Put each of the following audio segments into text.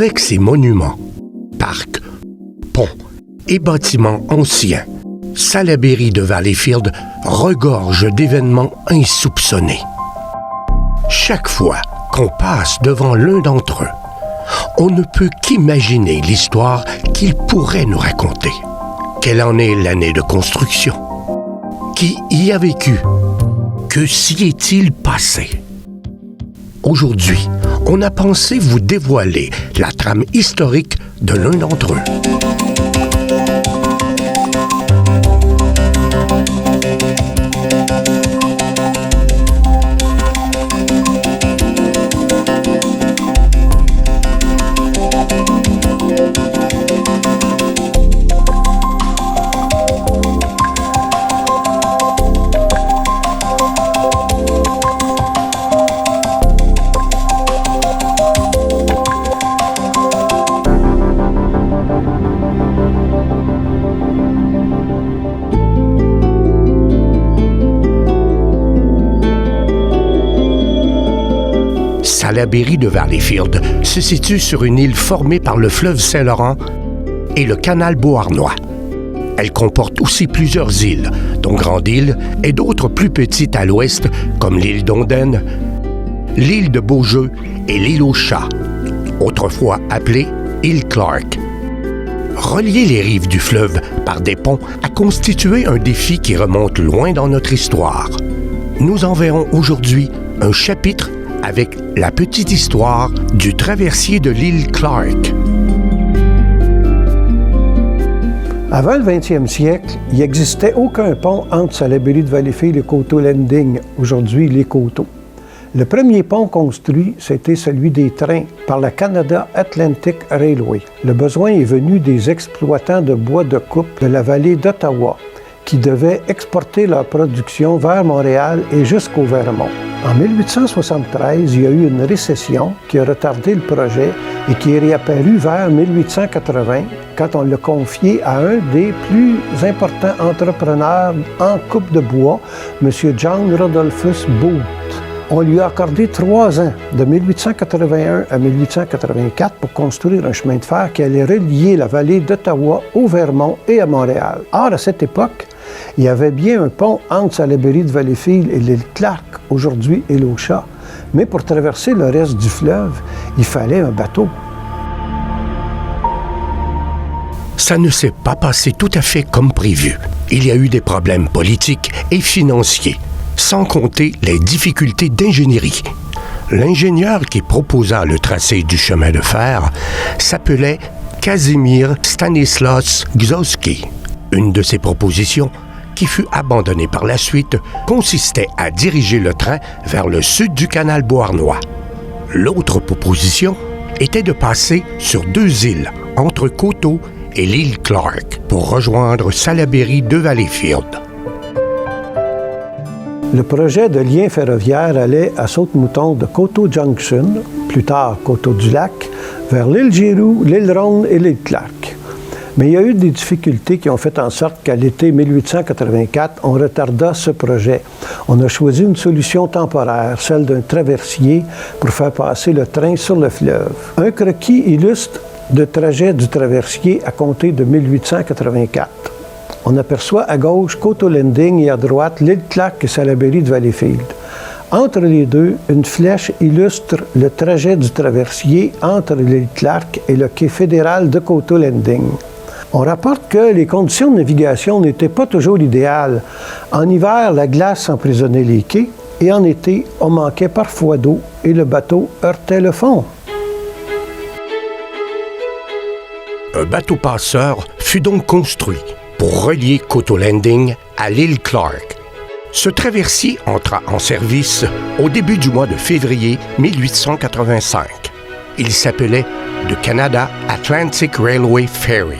Avec ses monuments, parcs, ponts et bâtiments anciens, Salaberry de Valleyfield regorge d'événements insoupçonnés. Chaque fois qu'on passe devant l'un d'entre eux, on ne peut qu'imaginer l'histoire qu'il pourrait nous raconter. Quelle en est l'année de construction? Qui y a vécu? Que s'y est-il passé? Aujourd'hui, on a pensé vous dévoiler la trame historique de l'un d'entre eux. Salaberry de Valleyfield se situe sur une île formée par le fleuve Saint-Laurent et le canal Beauharnois. Elle comporte aussi plusieurs îles, dont Grande-Île et d'autres plus petites à l'ouest, comme l'île d'Ondaine, l'île de Beaujeu et l'île aux Chats, autrefois appelée île Clark. Relier les rives du fleuve par des ponts a constitué un défi qui remonte loin dans notre histoire. Nous en verrons aujourd'hui un chapitre avec la petite histoire du traversier de l'île Clark. Avant le 20e siècle, il n'existait aucun pont entre Salaberry de Valleyfield et Coteau Landing, aujourd'hui les Coteaux. Le premier pont construit, c'était celui des trains par la Canada Atlantic Railway. Le besoin est venu des exploitants de bois de coupe de la vallée d'Ottawa, qui devaient exporter leur production vers Montréal et jusqu'au Vermont. En 1873, il y a eu une récession qui a retardé le projet et qui est réapparu vers 1880 quand on l'a confié à un des plus importants entrepreneurs en coupe de bois, M. John Rodolphus Booth. On lui a accordé 3 ans, de 1881 à 1884, pour construire un chemin de fer qui allait relier la vallée d'Ottawa au Vermont et à Montréal. Or, à cette époque, il y avait bien un pont entre Salaberry de Valleyfield et l'île Clark, aujourd'hui île aux Chats. Mais pour traverser le reste du fleuve, il fallait un bateau. Ça ne s'est pas passé tout à fait comme prévu. Il y a eu des problèmes politiques et financiers, sans compter les difficultés d'ingénierie. L'ingénieur qui proposa le tracé du chemin de fer s'appelait Casimir Stanislas Gzowski. Une de ses propositions, qui fut abandonnée par la suite, consistait à diriger le train vers le sud du canal Beauharnois. L'autre proposition était de passer sur 2 îles, entre Coteau et l'île Clark, pour rejoindre Salaberry de Valleyfield. Le projet de lien ferroviaire allait à Saute-Mouton de Coteau Junction, plus tard Coteau-du-Lac, vers l'île Giroux, l'île Ronde et l'île Clark. Mais il y a eu des difficultés qui ont fait en sorte qu'à l'été 1884, on retarda ce projet. On a choisi une solution temporaire, celle d'un traversier, pour faire passer le train sur le fleuve. Un croquis illustre le trajet du traversier à compter de 1884. On aperçoit à gauche Coteau Landing et à droite l'île Clark et Salaberry de Valleyfield. Entre les deux, une flèche illustre le trajet du traversier entre l'île Clark et le quai fédéral de Coteau Landing. On rapporte que les conditions de navigation n'étaient pas toujours idéales. En hiver, la glace emprisonnait les quais et en été, on manquait parfois d'eau et le bateau heurtait le fond. Un bateau passeur fut donc construit pour relier Coteau Landing à l'île Clark. Ce traversier entra en service au début du mois de février 1885. Il s'appelait The Canada Atlantic Railway Ferry.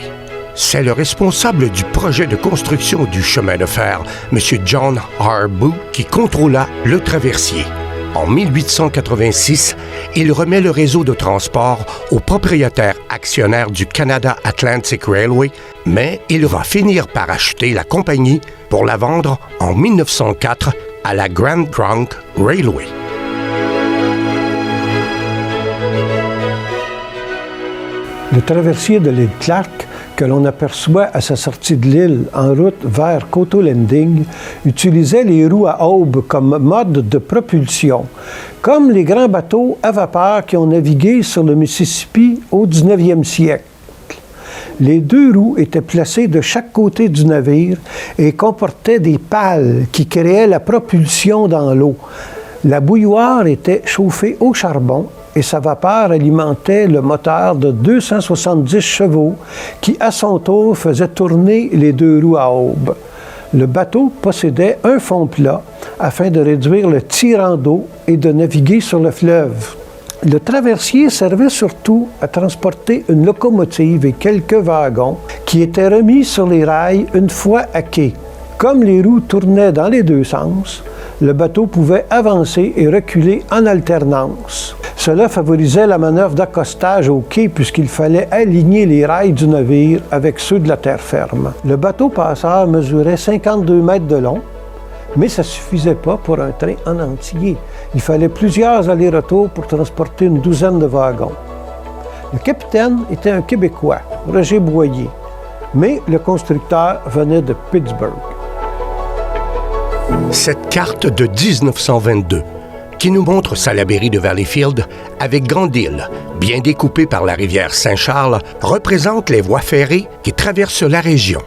C'est le responsable du projet de construction du chemin de fer, M. John R. Booth, qui contrôla le traversier. En 1886, il remet le réseau de transport au propriétaire actionnaire du Canada Atlantic Railway, mais il va finir par acheter la compagnie pour la vendre en 1904 à la Grand Trunk Railway. Le traversier de l'île Clark, que l'on aperçoit à sa sortie de l'île en route vers Coteau Landing, utilisait les roues à aubes comme mode de propulsion, comme les grands bateaux à vapeur qui ont navigué sur le Mississippi au 19e siècle. Les deux roues étaient placées de chaque côté du navire et comportaient des pales qui créaient la propulsion dans l'eau. La bouilloire était chauffée au charbon et sa vapeur alimentait le moteur de 270 chevaux qui, à son tour, faisait tourner les deux roues à aubes. Le bateau possédait un fond plat afin de réduire le tirant d'eau et de naviguer sur le fleuve. Le traversier servait surtout à transporter une locomotive et quelques wagons qui étaient remis sur les rails une fois à quai. Comme les roues tournaient dans les deux sens, le bateau pouvait avancer et reculer en alternance. Cela favorisait la manœuvre d'accostage au quai puisqu'il fallait aligner les rails du navire avec ceux de la terre ferme. Le bateau passeur mesurait 52 mètres de long, mais ça ne suffisait pas pour un train en entier. Il fallait plusieurs allers-retours pour transporter une douzaine de wagons. Le capitaine était un Québécois, Roger Boyer, mais le constructeur venait de Pittsburgh. Cette carte de 1922, qui nous montre Salaberry de Valleyfield avec Grande-Île, bien découpée par la rivière Saint-Charles, représente les voies ferrées qui traversent la région.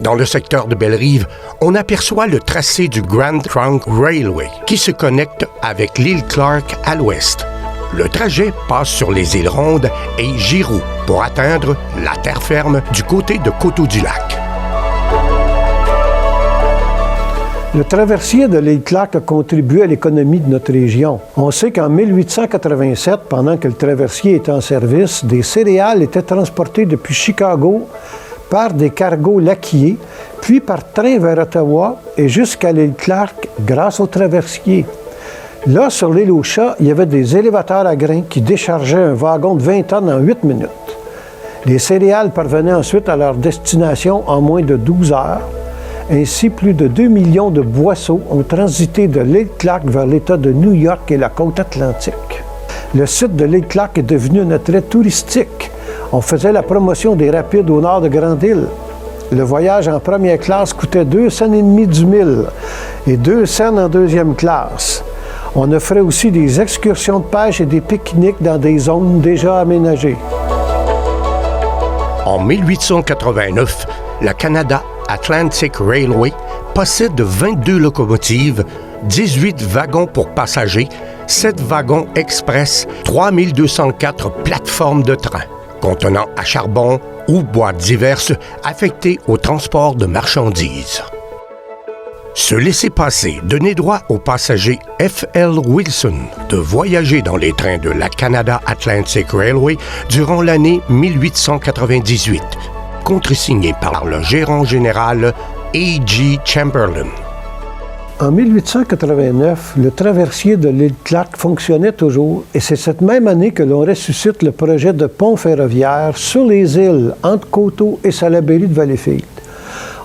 Dans le secteur de Belle-Rive, on aperçoit le tracé du Grand Trunk Railway qui se connecte avec l'île Clark à l'ouest. Le trajet passe sur les îles Rondes et Giroux pour atteindre la terre ferme du côté de Coteau-du-Lac. Le traversier de l'île Clark a contribué à l'économie de notre région. On sait qu'en 1887, pendant que le traversier était en service, des céréales étaient transportées depuis Chicago par des cargos laquiers, puis par train vers Ottawa et jusqu'à l'île Clark grâce au traversier. Là, sur l'île aux Chats, il y avait des élévateurs à grains qui déchargeaient un wagon de 20 tonnes en 8 minutes. Les céréales parvenaient ensuite à leur destination en moins de 12 heures. Ainsi, plus de 2 millions de boisseaux ont transité de l'île Clark vers l'État de New York et la côte atlantique. Le site de l'île Clark est devenu un attrait touristique. On faisait la promotion des rapides au nord de Grande-Île. Le voyage en première classe coûtait 2 cents et demi du mille et 2 cents en deuxième classe. On offrait aussi des excursions de pêche et des pique-niques dans des zones déjà aménagées. En 1889, le Canada Atlantic Railway possède 22 locomotives, 18 wagons pour passagers, 7 wagons express, 3204 plateformes de train, contenant à charbon ou boîtes diverses affectées au transport de marchandises. Ce laissez-passer donnait droit aux passagers F.L. Wilson de voyager dans les trains de la Canada Atlantic Railway durant l'année 1898, contresigné par le gérant général A.G. Chamberlain. En 1889, le traversier de l'île Clark fonctionnait toujours et c'est cette même année que l'on ressuscite le projet de pont ferroviaire sur les îles entre Coteau et Salaberry de Valleyfield.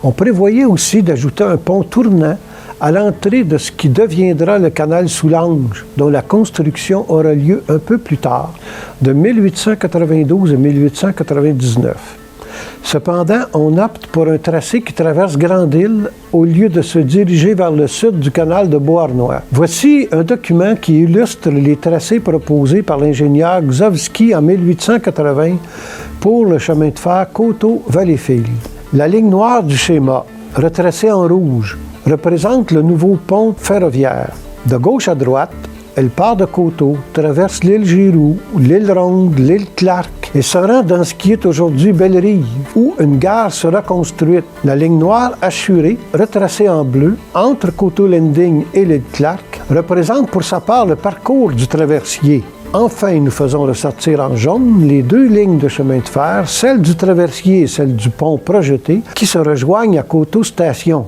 On prévoyait aussi d'ajouter un pont tournant à l'entrée de ce qui deviendra le canal Soulanges, dont la construction aura lieu un peu plus tard, de 1892 à 1899. Cependant, on opte pour un tracé qui traverse Grande-Île au lieu de se diriger vers le sud du canal de Beauharnois. Voici un document qui illustre les tracés proposés par l'ingénieur Gzowski en 1880 pour le chemin de fer Coteau-Valleyfield. La ligne noire du schéma, retracée en rouge, représente le nouveau pont ferroviaire. De gauche à droite, elle part de Coteau, traverse l'île Giroux, l'île Ronde, l'île Clark et se rend dans ce qui est aujourd'hui Belle-Rive, où une gare sera construite. La ligne noire assurée, retracée en bleu, entre Coteau Landing et l'île Clark, représente pour sa part le parcours du traversier. Enfin, nous faisons ressortir en jaune les deux lignes de chemin de fer, celle du traversier et celle du pont projeté, qui se rejoignent à Coteau Station.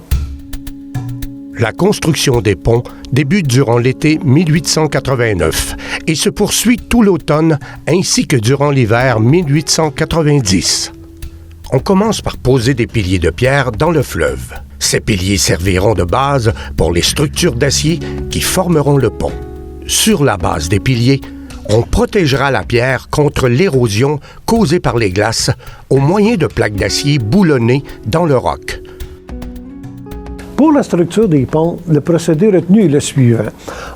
La construction des ponts débute durant l'été 1889 et se poursuit tout l'automne ainsi que durant l'hiver 1890. On commence par poser des piliers de pierre dans le fleuve. Ces piliers serviront de base pour les structures d'acier qui formeront le pont. Sur la base des piliers, On protégera la pierre contre l'érosion causée par les glaces au moyen de plaques d'acier boulonnées dans le roc. Pour la structure des ponts, le procédé retenu est le suivant.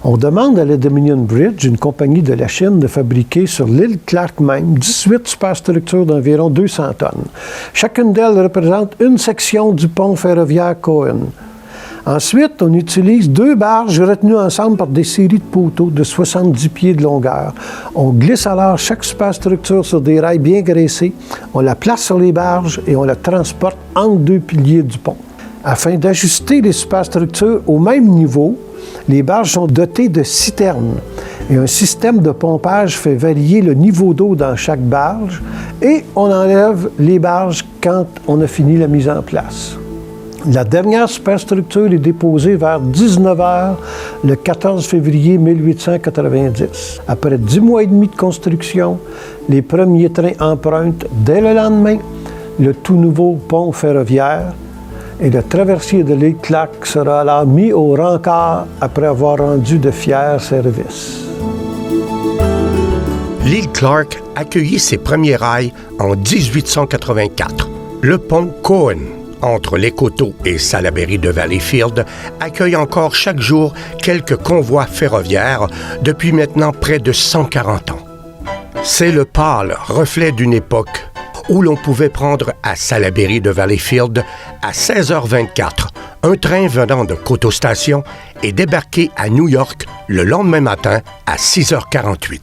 On demande à la Dominion Bridge, une compagnie de la Chine, de fabriquer sur l'île Clark même 18 superstructures d'environ 200 tonnes. Chacune d'elles représente une section du pont ferroviaire Cohen. Ensuite, on utilise 2 barges retenues ensemble par des séries de poteaux de 70 pieds de longueur. On glisse alors chaque superstructure sur des rails bien graissés, on la place sur les barges et on la transporte entre 2 piliers du pont. Afin d'ajuster les superstructures au même niveau, les barges sont dotées de citernes et un système de pompage fait varier le niveau d'eau dans chaque barge et on enlève les barges quand on a fini la mise en place. La dernière superstructure est déposée vers 19h le 14 février 1890. Après 10 mois et demi de construction, les premiers trains empruntent dès le lendemain le tout nouveau pont ferroviaire et le traversier de l'île Clark sera alors mis au rencard après avoir rendu de fiers services. L'île Clark accueillit ses premiers rails en 1884. Le pont Cohen, entre les Coteaux et Salaberry de Valleyfield, accueille encore chaque jour quelques convois ferroviaires depuis maintenant près de 140 ans. C'est le pâle reflet d'une époque où l'on pouvait prendre à Salaberry de Valleyfield à 16h24 un train venant de Coteau Station et débarquer à New York le lendemain matin à 6h48.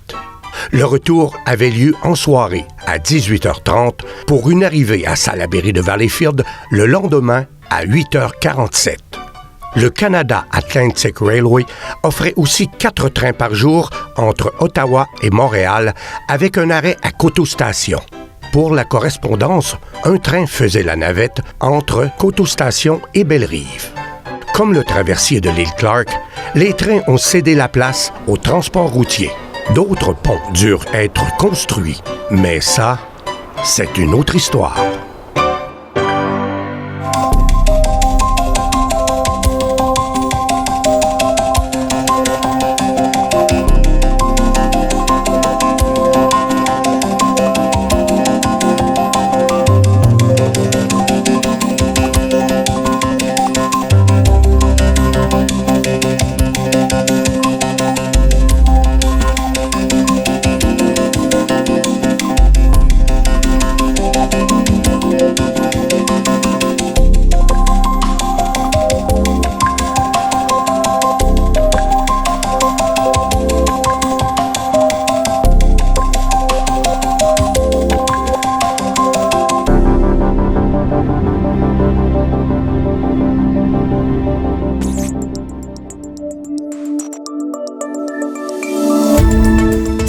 Le retour avait lieu en soirée à 18h30 pour une arrivée à Salaberry de Valleyfield le lendemain à 8h47. Le Canada Atlantic Railway offrait aussi 4 trains par jour entre Ottawa et Montréal avec un arrêt à Coteau Station. Pour la correspondance, un train faisait la navette entre Coteau Station et Bellerive. Comme le traversier de l'île Clark, les trains ont cédé la place au transport routier. D'autres ponts durent être construits, mais ça, c'est une autre histoire.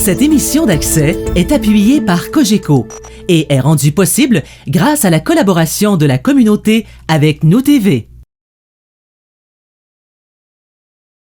Cette émission d'Accès est appuyée par Cogeco et est rendue possible grâce à la collaboration de la communauté avec Nous TV.